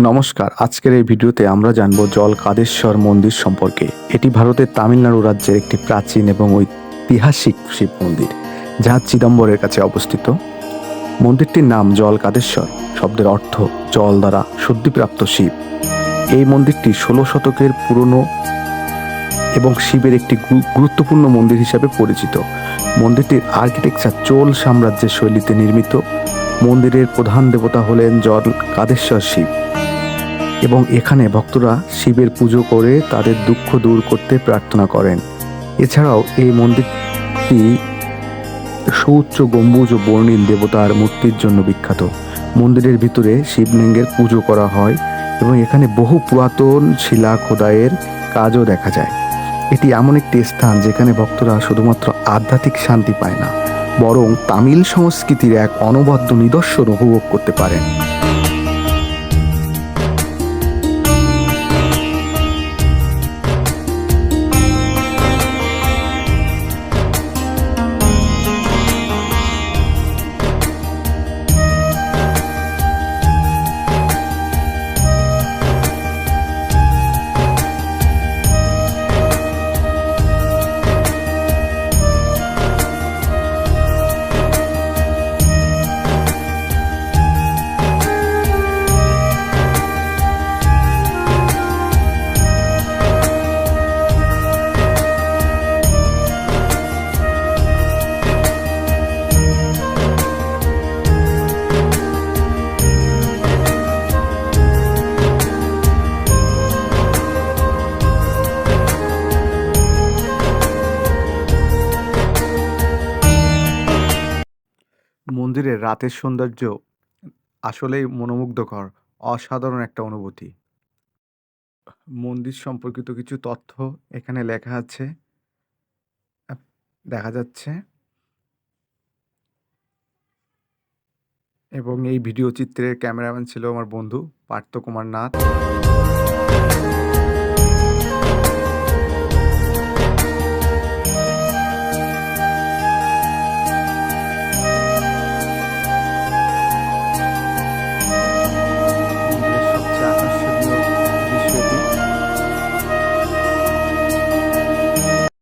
নমস্কার, আজকের এই ভিডিওতে আমরা জানব জলকাদেশ্বর মন্দির সম্পর্কে। এটি ভারতের তামিলনাড়ু রাজ্যের একটি প্রাচীন এবং ঐতিহাসিক শিব মন্দির, যা চিদম্বরের কাছে অবস্থিত। মন্দিরটির নাম জলকাদেশ্বর শব্দের অর্থ জল দ্বারা শুদ্ধিপ্রাপ্ত শিব। এই মন্দিরটি 16 শতকের পুরনো এবং শিবের একটি গুরুত্বপূর্ণ মন্দির হিসাবে পরিচিত। মন্দিরটির আর্কিটেকচার চোল সাম্রাজ্যের শৈলীতে নির্মিত। মন্দিরের প্রধান দেবতা হলেন জলকাদেশ্বর শিব এবং এখানে ভক্তরা শিবের পুজো করে তাদের দুঃখ দূর করতে প্রার্থনা করেন। এছাড়াও এই মন্দিরটি সুউচ্চ গম্বুজ ও বর্ণিল দেবতার মূর্তির জন্য বিখ্যাত। মন্দিরের ভিতরে শিবলিঙ্গের পুজো করা হয় এবং এখানে বহু পুরাতন শিলা খোদাইয়ের কাজও দেখা যায়। এটি এমন একটি স্থান যেখানে ভক্তরা শুধুমাত্র আধ্যাত্মিক শান্তি পায় না, বরং তামিল সংস্কৃতির এক অনবদ্য নিদর্শন উপভোগ করতে পারেন। মন্দিরের রাতের সৌন্দর্য আসলেই মনোমুগ্ধকর, অসাধারণ একটা অনুভূতি। মন্দির সম্পর্কিত কিছু তথ্য এখানে লেখা আছে, দেখা যাচ্ছে। এবং এই ভিডিও চিত্রের ক্যামেরাম্যান ছিল আমার বন্ধু পার্থ কুমার নাথ।